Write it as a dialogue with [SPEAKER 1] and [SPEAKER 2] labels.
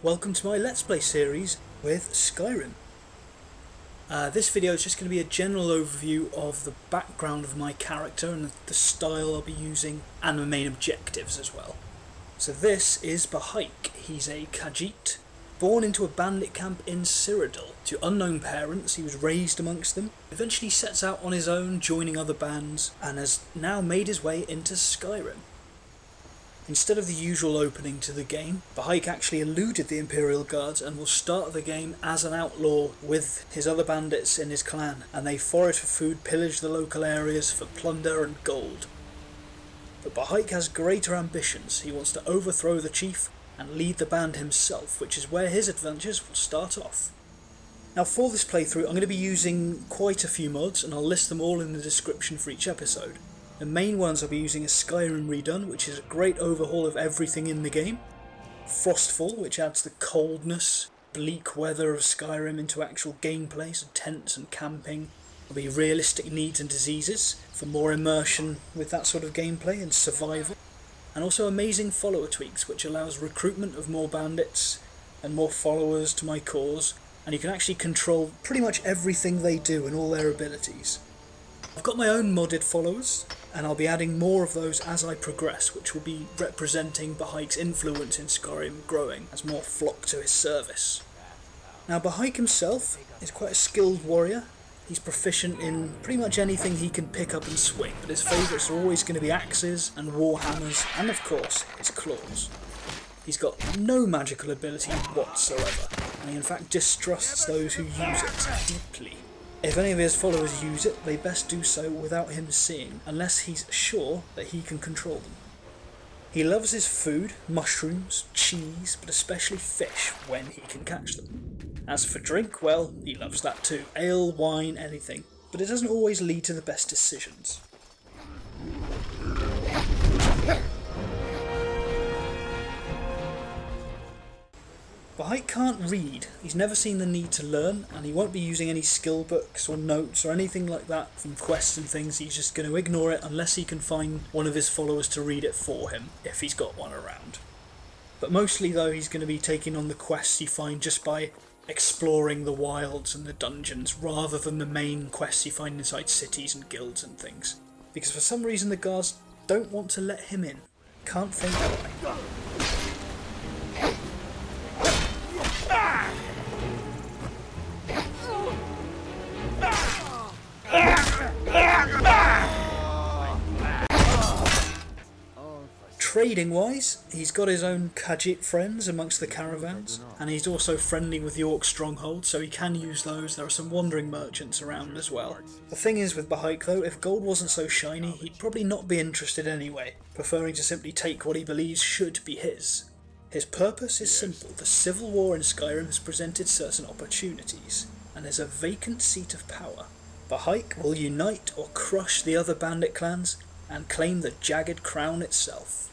[SPEAKER 1] welcome to my Let's Play series with Skyrim. This video is just going to be a general overview of the background of my character and the style I'll be using, and the main objectives as well. So this is Bahaik. He's a Khajiit, born into a bandit camp in Cyrodiil. To unknown parents, he was raised amongst them, eventually sets out on his own, joining other bands, and has now made his way into Skyrim. Instead of the usual opening to the game, Bahaik actually eluded the Imperial Guards and will start the game as an outlaw with his other bandits in his clan, and they forage for food, pillage the local areas for plunder and gold. But Bahaik has greater ambitions. He wants to overthrow the chief and lead the band himself, which is where his adventures will start off. Now for this playthrough I'm going to be using quite a few mods, and I'll list them all in the description for each episode. The main ones I'll be using is Skyrim Redone, which is a great overhaul of everything in the game. Frostfall, which adds the coldness, bleak weather of Skyrim into actual gameplay, so tents and camping. There'll be realistic needs and diseases for more immersion with that sort of gameplay and survival. And also amazing follower tweaks, which allows recruitment of more bandits and more followers to my cause, and you can actually control pretty much everything they do and all their abilities. I've got my own modded followers, and I'll be adding more of those as I progress, which will be representing Bahaik's influence in Skyrim growing as more flock to his service. Now Bahaik himself is quite a skilled warrior. He's proficient in pretty much anything he can pick up and swing, but his favourites are always going to be axes and warhammers, and of course his claws. He's got no magical ability whatsoever, and he in fact distrusts those who use it deeply. If any of his followers use it, they best do so without him seeing, unless he's sure that he can control them. He loves his food, mushrooms, cheese, but especially fish when he can catch them. As for drink, well, he loves that too. Ale, wine, anything. But it doesn't always lead to the best decisions. Bahaik can't read. He's never seen the need to learn, and he won't be using any skill books or notes or anything like that from quests and things. He's just going to ignore it unless he can find one of his followers to read it for him, if he's got one around. But mostly though, he's going to be taking on the quests you find just by exploring the wilds and the dungeons, rather than the main quests you find inside cities and guilds and things. Because for some reason the guards don't want to let him in. Can't think why. Trading wise, he's got his own Khajiit friends amongst the caravans, and he's also friendly with the Orc Strongholds, so he can use those. There are some wandering merchants around as well. The thing is with Bahaik though, if gold wasn't so shiny, he'd probably not be interested anyway, preferring to simply take what he believes should be his. His purpose is simple. The civil war in Skyrim has presented certain opportunities, and there's a vacant seat of power. Bahaik will unite or crush the other bandit clans and claim the jagged crown itself.